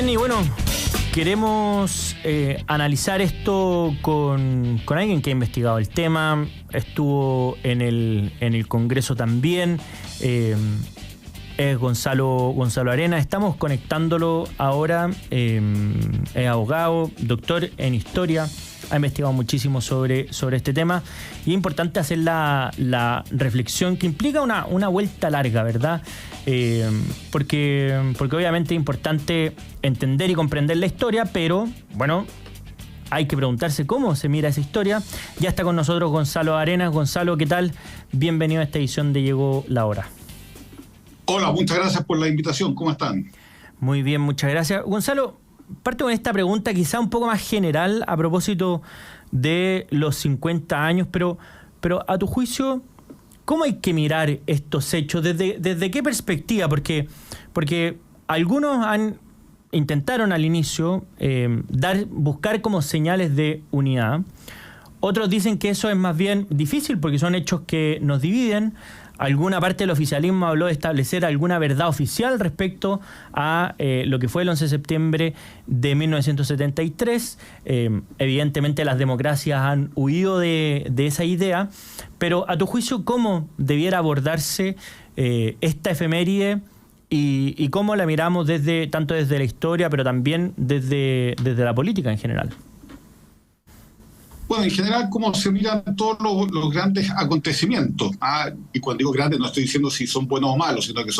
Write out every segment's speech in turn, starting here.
Bien, y bueno, queremos analizar esto con alguien que ha investigado el tema, estuvo en el Congreso también, es Gonzalo Arenas. Estamos conectándolo ahora, es abogado, doctor en historia, ha investigado muchísimo sobre este tema y es importante hacer la reflexión que implica una vuelta larga, ¿verdad? Porque obviamente es importante entender y comprender la historia, pero bueno, hay que preguntarse cómo se mira esa historia. Ya está con nosotros Gonzalo Arenas. Gonzalo, ¿qué tal? Bienvenido a esta edición de Llegó la Hora. Hola, muchas gracias por la invitación. ¿Cómo están? Muy bien, muchas gracias. Gonzalo, parto con esta pregunta quizá un poco más general a propósito de los 50 años, pero a tu juicio, ¿cómo hay que mirar estos hechos? ¿Desde qué perspectiva? Porque algunos intentaron al inicio buscar como señales de unidad. Otros dicen que eso es más bien difícil porque son hechos que nos dividen. Alguna parte del oficialismo habló de establecer alguna verdad oficial respecto a lo que fue el 11 de septiembre de 1973. Evidentemente las democracias han huido de esa idea, pero a tu juicio, ¿cómo debiera abordarse esta efeméride y cómo la miramos tanto desde la historia, pero también desde la política en general? Bueno, en general, cómo se miran todos los grandes acontecimientos. Y cuando digo grandes, no estoy diciendo si son buenos o malos, sino que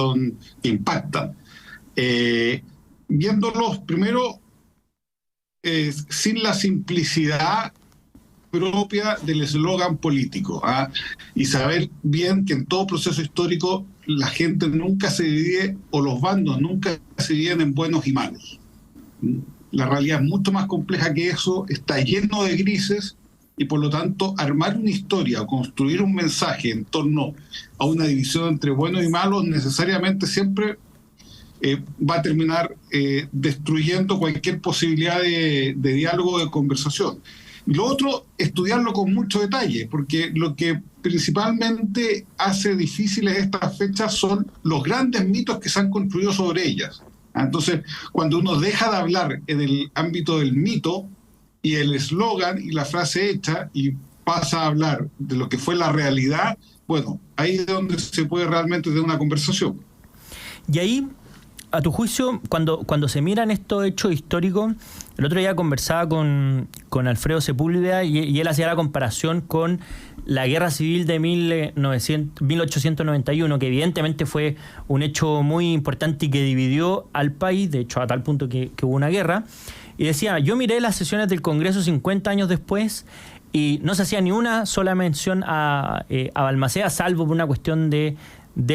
impactan. Viéndolos primero sin la simplicidad propia del eslogan político. Y saber bien que en todo proceso histórico la gente nunca se divide, o los bandos nunca se dividen en buenos y malos. La realidad es mucho más compleja que eso, está lleno de grises, y por lo tanto armar una historia o construir un mensaje en torno a una división entre buenos y malos necesariamente siempre va a terminar destruyendo cualquier posibilidad de diálogo o de conversación. Y lo otro, estudiarlo con mucho detalle, porque lo que principalmente hace difíciles estas fechas son los grandes mitos que se han construido sobre ellas. Entonces, cuando uno deja de hablar en el ámbito del mito y el eslogan y la frase hecha y pasa a hablar de lo que fue la realidad, bueno, ahí es donde se puede realmente tener una conversación. Y ahí, a tu juicio, cuando se miran estos hechos históricos, el otro día conversaba con Alfredo Sepúlveda y él hacía la comparación con la Guerra Civil de 1891, que evidentemente fue un hecho muy importante y que dividió al país, de hecho a tal punto que hubo una guerra. Y decía, yo miré las sesiones del Congreso 50 años después y no se hacía ni una sola mención a Balmaceda, salvo por una cuestión del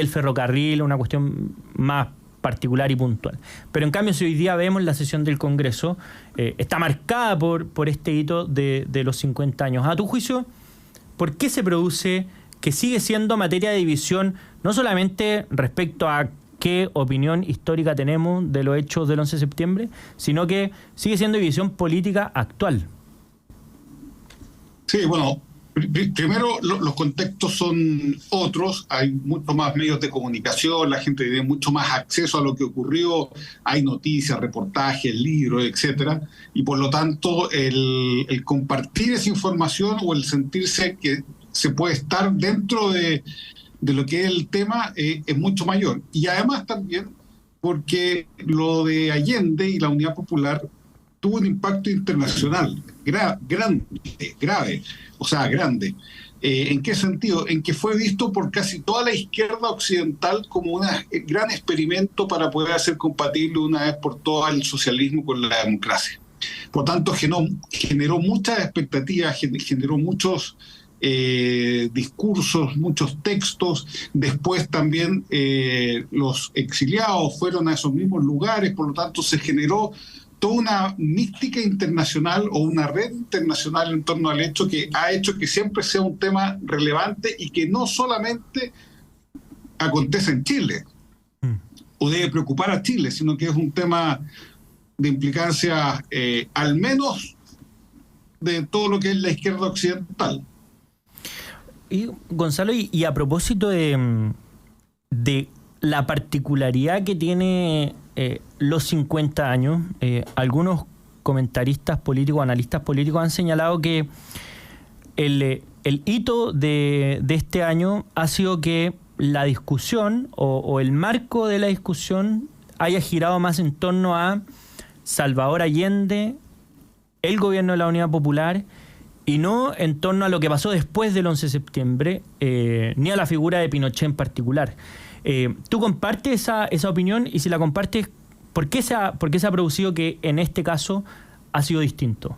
ferrocarril, una cuestión más particular y puntual. Pero en cambio, si hoy día vemos la sesión del Congreso, está marcada por este hito de los 50 años. A tu juicio, ¿por qué se produce que sigue siendo materia de división, no solamente respecto a qué opinión histórica tenemos de los hechos del 11 de septiembre, sino que sigue siendo división política actual? Sí, bueno, primero los contextos son otros, hay mucho más medios de comunicación, la gente tiene mucho más acceso a lo que ocurrió, hay noticias, reportajes, libros, etcétera, y por lo tanto el compartir esa información o el sentirse que se puede estar dentro de lo que es el tema es mucho mayor. Y además también porque lo de Allende y la Unidad Popular tuvo un impacto internacional grande. ¿En qué sentido? En que fue visto por casi toda la izquierda occidental como un gran experimento para poder hacer compatible una vez por todas el socialismo con la democracia. Por tanto, generó muchas expectativas, generó muchos discursos, muchos textos. Después también los exiliados fueron a esos mismos lugares, por lo tanto se generó toda una mística internacional o una red internacional en torno al hecho que ha hecho que siempre sea un tema relevante y que no solamente acontece en Chile o debe preocupar a Chile, sino que es un tema de implicancia al menos de todo lo que es la izquierda occidental. Y Gonzalo, y a propósito de la particularidad que tiene los 50 años. Algunos comentaristas políticos, analistas políticos han señalado que el hito de este año ha sido que la discusión o el marco de la discusión haya girado más en torno a Salvador Allende, el gobierno de la Unidad Popular, y no en torno a lo que pasó después del 11 de septiembre, ni a la figura de Pinochet en particular. ¿Tú compartes esa opinión? Y si la compartes, ¿por qué se ha producido que en este caso ha sido distinto?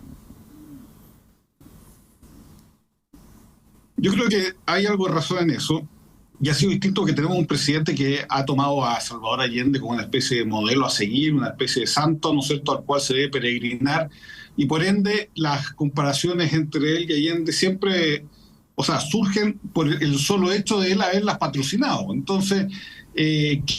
Yo creo que hay algo de razón en eso. Y ha sido distinto que tenemos un presidente que ha tomado a Salvador Allende como una especie de modelo a seguir, una especie de santo, ¿no es cierto?, al cual se debe peregrinar. Y por ende, las comparaciones entre él y Allende siempre, o sea, surgen por el solo hecho de él haberlas patrocinado. Entonces,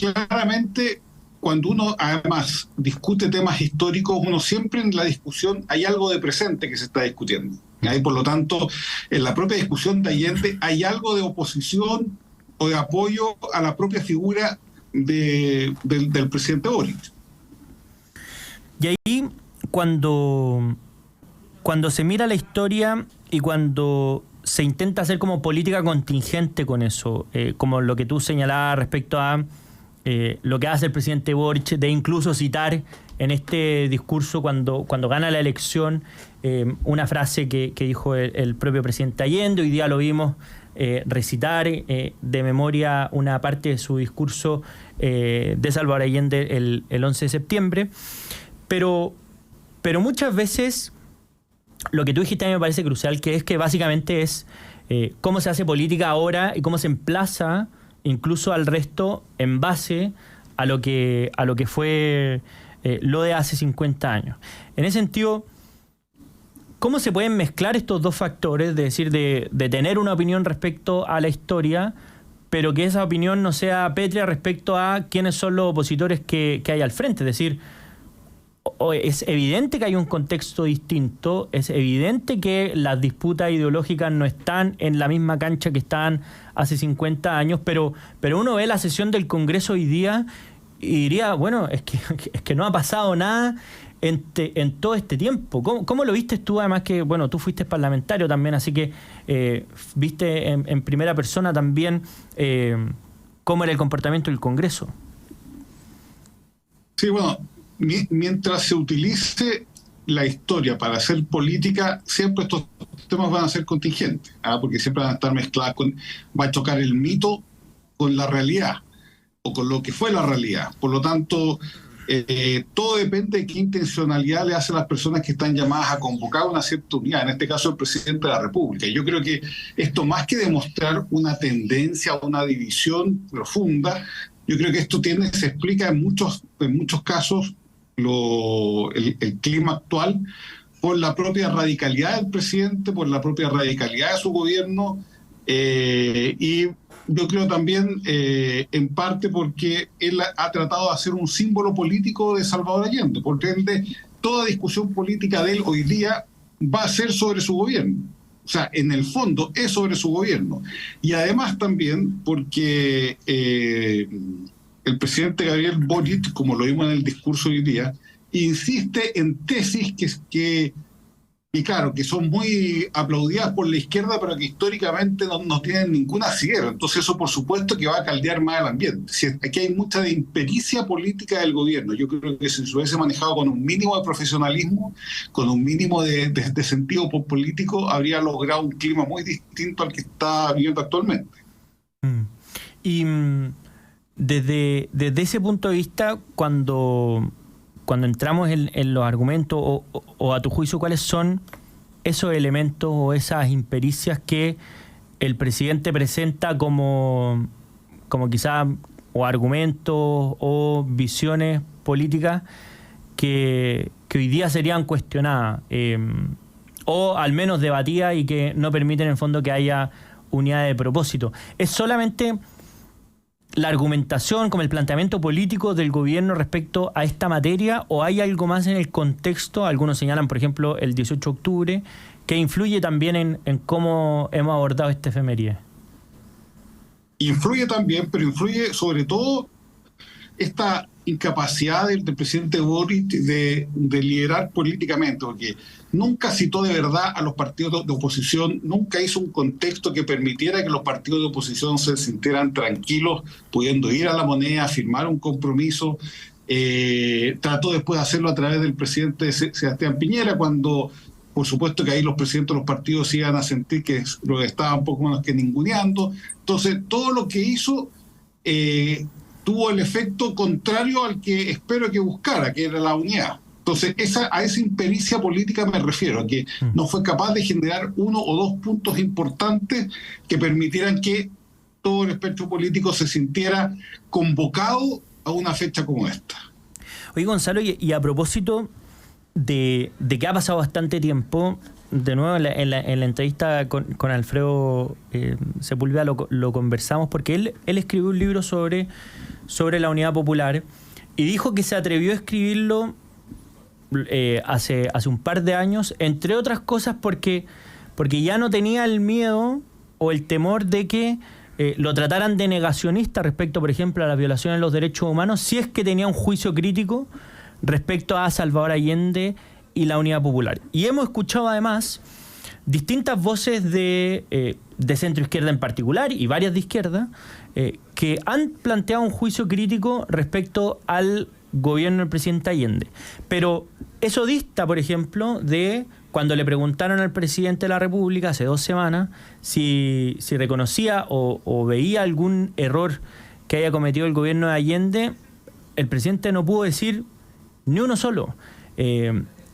claramente, cuando uno además discute temas históricos, uno siempre en la discusión hay algo de presente que se está discutiendo. Y por lo tanto, en la propia discusión de Allende hay algo de oposición o de apoyo a la propia figura del presidente Boric. Y ahí, cuando se mira la historia y cuando se intenta hacer como política contingente con eso, como lo que tú señalabas respecto a lo que hace el presidente Boric, de incluso citar en este discurso cuando gana la elección una frase que dijo el propio presidente Allende. Hoy día lo vimos recitar de memoria una parte de su discurso de Salvador Allende el 11 de septiembre. Pero muchas veces lo que tú dijiste a mí me parece crucial, que es que básicamente es cómo se hace política ahora y cómo se emplaza incluso al resto en base a lo que fue lo de hace 50 años. En ese sentido, ¿cómo se pueden mezclar estos dos factores? De decir, de tener una opinión respecto a la historia, pero que esa opinión no sea pétrea respecto a quiénes son los opositores que hay al frente. Es decir, es evidente que hay un contexto distinto, es evidente que las disputas ideológicas no están en la misma cancha que estaban hace 50 años, pero uno ve la sesión del Congreso hoy día y diría, bueno, es que no ha pasado nada en todo este tiempo. ¿Cómo lo viste tú? Además que, bueno, tú fuiste parlamentario también, así que viste en primera persona también cómo era el comportamiento del Congreso. Sí, bueno, mientras se utilice la historia para hacer política, siempre estos temas van a ser contingentes, porque siempre van a estar mezclados va a chocar el mito con la realidad, o con lo que fue la realidad. Por lo tanto, todo depende de qué intencionalidad le hacen las personas que están llamadas a convocar una cierta unidad, en este caso el presidente de la República. Y yo creo que esto, más que demostrar una tendencia o una división profunda, yo creo que esto se explica en muchos casos el clima actual por la propia radicalidad del presidente, por la propia radicalidad de su gobierno, y yo creo también en parte porque él ha tratado de hacer un símbolo político de Salvador Allende, porque toda discusión política de él hoy día va a ser sobre su gobierno. O sea, en el fondo es sobre su gobierno. Y además también porque el presidente Gabriel Boric, como lo vimos en el discurso hoy día, insiste en tesis y claro, que son muy aplaudidas por la izquierda, pero que históricamente no tienen ningún asidero. Entonces eso, por supuesto, que va a caldear más el ambiente. Aquí hay mucha de impericia política del gobierno. Yo creo que si se hubiese manejado con un mínimo de profesionalismo, con un mínimo de sentido político, habría logrado un clima muy distinto al que está viviendo actualmente. Y desde ese punto de vista, cuando entramos en los argumentos, o a tu juicio, ¿cuáles son esos elementos o esas impericias que el presidente presenta como quizás o argumentos o visiones políticas que hoy día serían cuestionadas o al menos debatidas y que no permiten en el fondo que haya unidad de propósito? ¿Es solamente la argumentación, como el planteamiento político del gobierno respecto a esta materia, o hay algo más en el contexto? Algunos señalan, por ejemplo, el 18 de octubre, que influye también en cómo hemos abordado esta efeméride. Influye también, pero influye sobre todo esta incapacidad del presidente Boric de liderar políticamente, porque nunca citó de verdad a los partidos de oposición, nunca hizo un contexto que permitiera que los partidos de oposición se sintieran tranquilos, pudiendo ir a la moneda, firmar un compromiso. Trató después de hacerlo a través del presidente Sebastián Piñera, cuando por supuesto que ahí los presidentes de los partidos iban a sentir que lo estaban un poco menos que ninguneando. Entonces, todo lo que hizo tuvo el efecto contrario al que espero que buscara, que era la unidad. Entonces, a esa impericia política me refiero, a que no fue capaz de generar uno o dos puntos importantes que permitieran que todo el espectro político se sintiera convocado a una fecha como esta. Oye, Gonzalo, y a propósito de que ha pasado bastante tiempo, de nuevo en la entrevista con Alfredo Sepúlveda lo conversamos, porque él escribió un libro sobre la Unidad Popular y dijo que se atrevió a escribirlo hace un par de años, entre otras cosas porque ya no tenía el miedo o el temor de que lo trataran de negacionista respecto, por ejemplo, a la violación de los derechos humanos, si es que tenía un juicio crítico respecto a Salvador Allende y la Unidad Popular. Y hemos escuchado además distintas voces de centro izquierda en particular y varias de izquierda que han planteado un juicio crítico respecto al gobierno del presidente Allende. Pero eso dista, por ejemplo, de cuando le preguntaron al presidente de la República hace 2 semanas si reconocía o veía algún error que haya cometido el gobierno de Allende, el presidente no pudo decir ni uno solo.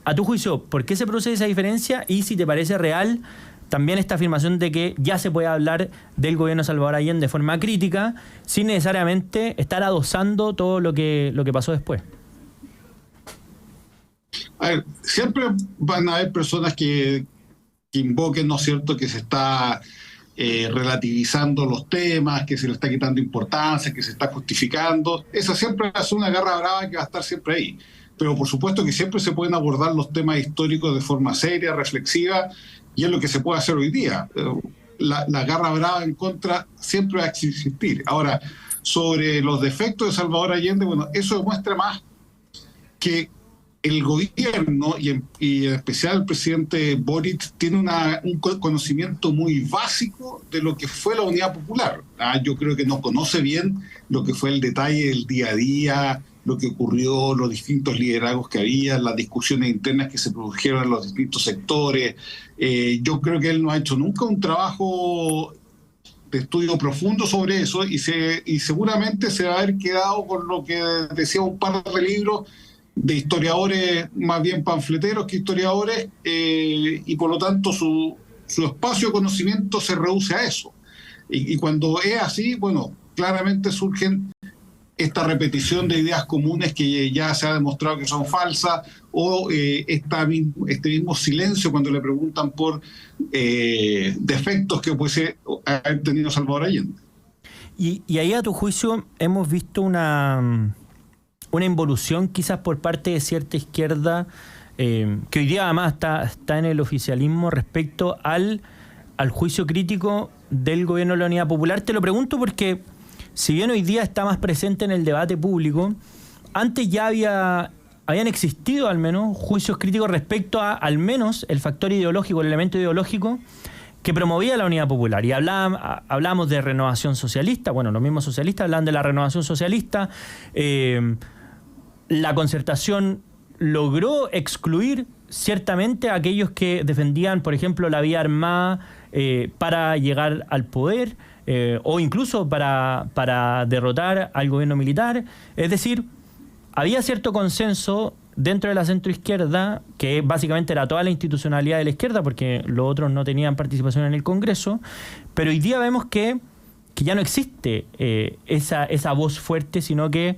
A tu juicio, ¿por qué se produce esa diferencia? Y si te parece real también esta afirmación de que ya se puede hablar del gobierno de Salvador Allende de forma crítica, sin necesariamente estar adosando todo lo que pasó después. A ver, siempre van a haber personas que invoquen, ¿no es cierto?, que se está relativizando los temas, que se le está quitando importancia, que se está justificando. Esa siempre es una guerra brava que va a estar siempre ahí. Pero por supuesto que siempre se pueden abordar los temas históricos de forma seria, reflexiva, y es lo que se puede hacer hoy día. La garra brava en contra siempre va a existir. Ahora, sobre los defectos de Salvador Allende, bueno, eso demuestra más que el gobierno y en especial el presidente Boric tiene un conocimiento muy básico de lo que fue la Unidad Popular. Yo creo que no conoce bien lo que fue el detalle del día a día, lo que ocurrió, los distintos liderazgos que había, las discusiones internas que se produjeron en los distintos sectores. Yo creo que él no ha hecho nunca un trabajo de estudio profundo sobre eso y seguramente se va a haber quedado con lo que decía un par de libros de historiadores más bien panfleteros que historiadores, y por lo tanto su espacio de conocimiento se reduce a eso. Y cuando es así, bueno, claramente surgen esta repetición de ideas comunes que ya se ha demostrado que son falsas, o este mismo silencio cuando le preguntan por defectos que puede haber tenido Salvador Allende. Y ahí, a tu juicio, hemos visto una involución quizás por parte de cierta izquierda que hoy día además está en el oficialismo respecto al juicio crítico del gobierno de la Unidad Popular. Te lo pregunto porque si bien hoy día está más presente en el debate público, antes ya habían existido al menos juicios críticos respecto a al menos el factor ideológico, el elemento ideológico que promovía la Unidad Popular. Y hablábamos de renovación socialista, bueno, los mismos socialistas hablaban de la renovación socialista. La Concertación logró excluir ciertamente a aquellos que defendían, por ejemplo, la vía armada para llegar al poder, o incluso para derrotar al gobierno militar. Es decir, había cierto consenso dentro de la centroizquierda, que básicamente era toda la institucionalidad de la izquierda, porque los otros no tenían participación en el Congreso, pero hoy día vemos que ya no existe esa voz fuerte, sino que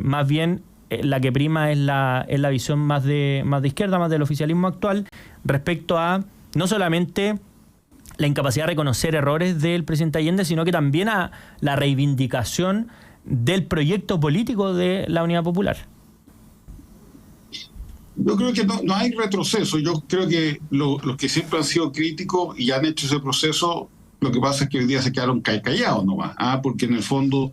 más bien la que prima es la visión más de izquierda, más del oficialismo actual, respecto a no solamente la incapacidad de reconocer errores del presidente Allende, sino que también a la reivindicación del proyecto político de la Unidad Popular. Yo creo que no hay retroceso. Yo creo que los que siempre han sido críticos y han hecho ese proceso, lo que pasa es que hoy día se quedaron callados nomás, porque en el fondo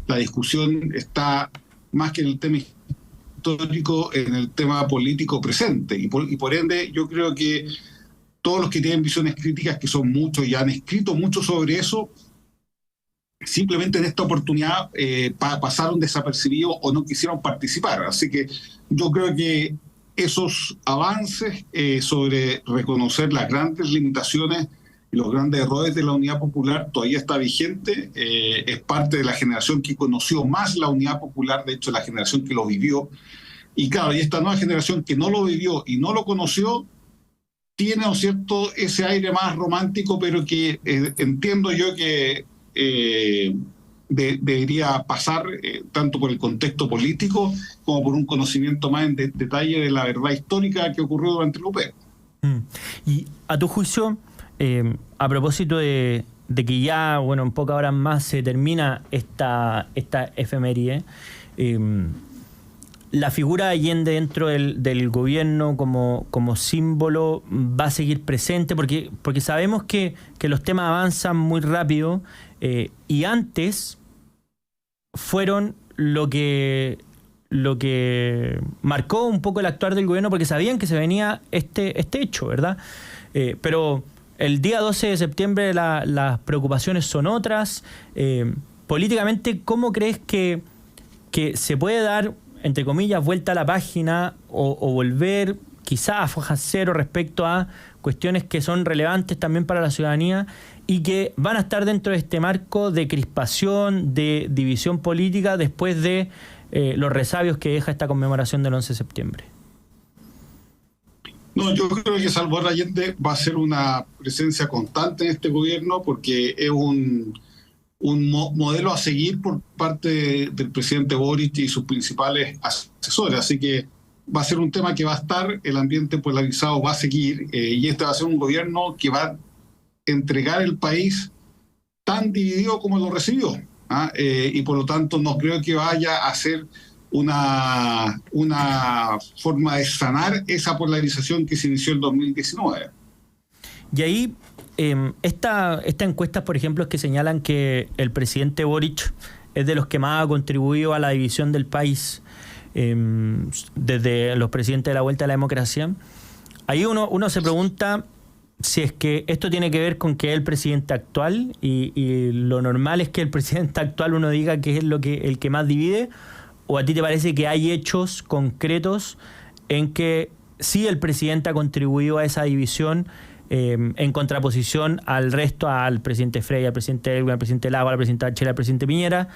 la discusión está más que en el tema histórico, en el tema político presente. Y por ende, yo creo que todos los que tienen visiones críticas, que son muchos y han escrito mucho sobre eso, simplemente en esta oportunidad pasaron desapercibidos o no quisieron participar. Así que yo creo que esos avances sobre reconocer las grandes limitaciones y los grandes errores de la Unidad Popular todavía está vigente. Es parte de la generación que conoció más la Unidad Popular, de hecho la generación que lo vivió. Y claro, y esta nueva generación que no lo vivió y no lo conoció, tiene, ¿no es cierto?, ese aire más romántico, pero que entiendo yo que debería pasar tanto por el contexto político como por un conocimiento más en detalle de la verdad histórica que ocurrió durante el UP. Y a tu juicio, a propósito de que ya, bueno, en pocas horas más se termina esta efeméride, la figura de Allende dentro del gobierno como símbolo va a seguir presente porque sabemos que los temas avanzan muy rápido y antes fueron lo que marcó un poco el actuar del gobierno porque sabían que se venía este hecho, ¿verdad? Pero el día 12 de septiembre las preocupaciones son otras. Políticamente, ¿cómo crees que se puede dar, entre comillas, vuelta a la página o volver quizás a foja cero respecto a cuestiones que son relevantes también para la ciudadanía y que van a estar dentro de este marco de crispación, de división política después de los resabios que deja esta conmemoración del 11 de septiembre? No, yo creo que Salvador Allende va a ser una presencia constante en este gobierno porque es un modelo a seguir por parte del presidente Boric y sus principales asesores. Así que va a ser un tema que va a estar, el ambiente polarizado va a seguir y este va a ser un gobierno que va a entregar el país tan dividido como lo recibió. Y por lo tanto no creo que vaya a ser una forma de sanar esa polarización que se inició en 2019. Y ahí, esta encuesta, por ejemplo, es que señalan que el presidente Boric es de los que más ha contribuido a la división del país desde los presidentes de la Vuelta a la Democracia. Ahí uno se pregunta si es que esto tiene que ver con que es el presidente actual y lo normal es que el presidente actual uno diga que es el que más divide, o a ti te parece que hay hechos concretos en que sí el presidente ha contribuido a esa división en contraposición al resto, al presidente Frey, al presidente Elwin, al presidente Lago, al presidente Bachelet, al presidente Piñera,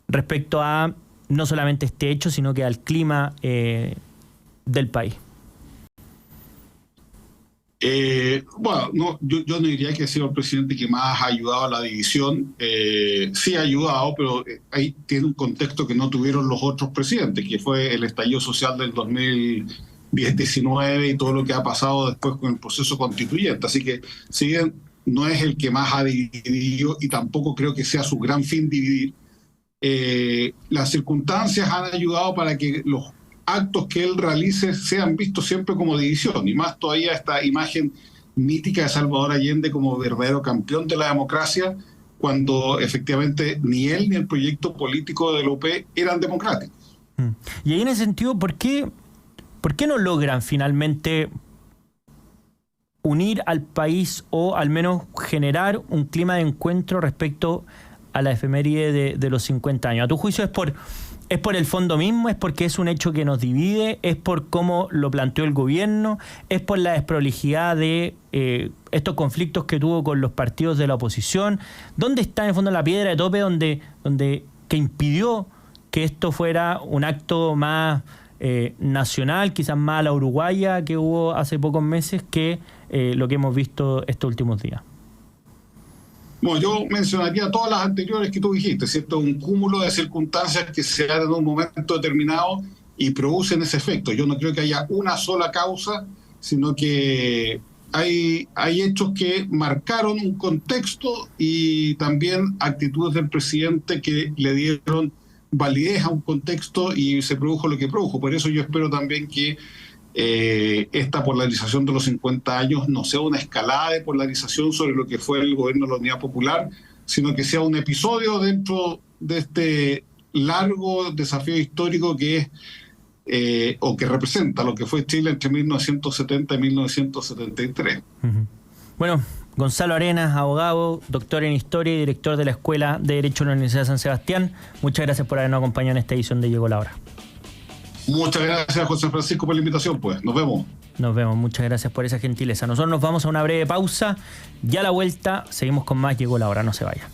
respecto a no solamente este hecho, sino que al clima del país? Bueno, no, yo no diría que ha sido el presidente que más ha ayudado a la división. Sí ha ayudado, pero ahí tiene un contexto que no tuvieron los otros presidentes, que fue el estallido social del 2019 y todo lo que ha pasado después con el proceso constituyente. Así que, si bien no es el que más ha dividido y tampoco creo que sea su gran fin dividir, las circunstancias han ayudado para que los actos que él realice sean vistos siempre como división, y más todavía esta imagen mítica de Salvador Allende como verdadero campeón de la democracia, cuando efectivamente ni él ni el proyecto político del UP eran democráticos. Y ahí en ese sentido, ¿por qué no logran finalmente unir al país o al menos generar un clima de encuentro respecto a la efeméride de los 50 años? ¿A tu juicio es por el fondo mismo? ¿Es porque es un hecho que nos divide? ¿Es por cómo lo planteó el gobierno? ¿Es por la desprolijidad de estos conflictos que tuvo con los partidos de la oposición? ¿Dónde está en el fondo la piedra de tope que impidió que esto fuera un acto más nacional, quizás más a la uruguaya que hubo hace pocos meses, que lo que hemos visto estos últimos días? Bueno, yo mencionaría todas las anteriores que tú dijiste, ¿cierto? Un cúmulo de circunstancias que se dan en un momento determinado y producen ese efecto. Yo no creo que haya una sola causa, sino que hay hechos que marcaron un contexto y también actitudes del presidente que le dieron validez a un contexto y se produjo lo que produjo. Por eso yo espero también que esta polarización de los 50 años no sea una escalada de polarización sobre lo que fue el gobierno de la Unidad Popular, sino que sea un episodio dentro de este largo desafío histórico que es o que representa lo que fue Chile entre 1970 y 1973. Uh-huh. Bueno, Gonzalo Arenas, abogado, doctor en Historia y director de la Escuela de Derecho de la Universidad de San Sebastián. Muchas gracias por habernos acompañado en esta edición de Llegó la Hora. Muchas gracias, José Francisco, por la invitación. Pues nos vemos. Nos vemos, muchas gracias por esa gentileza. Nosotros nos vamos a una breve pausa y a la vuelta seguimos con más Llegó la Hora, no se vaya.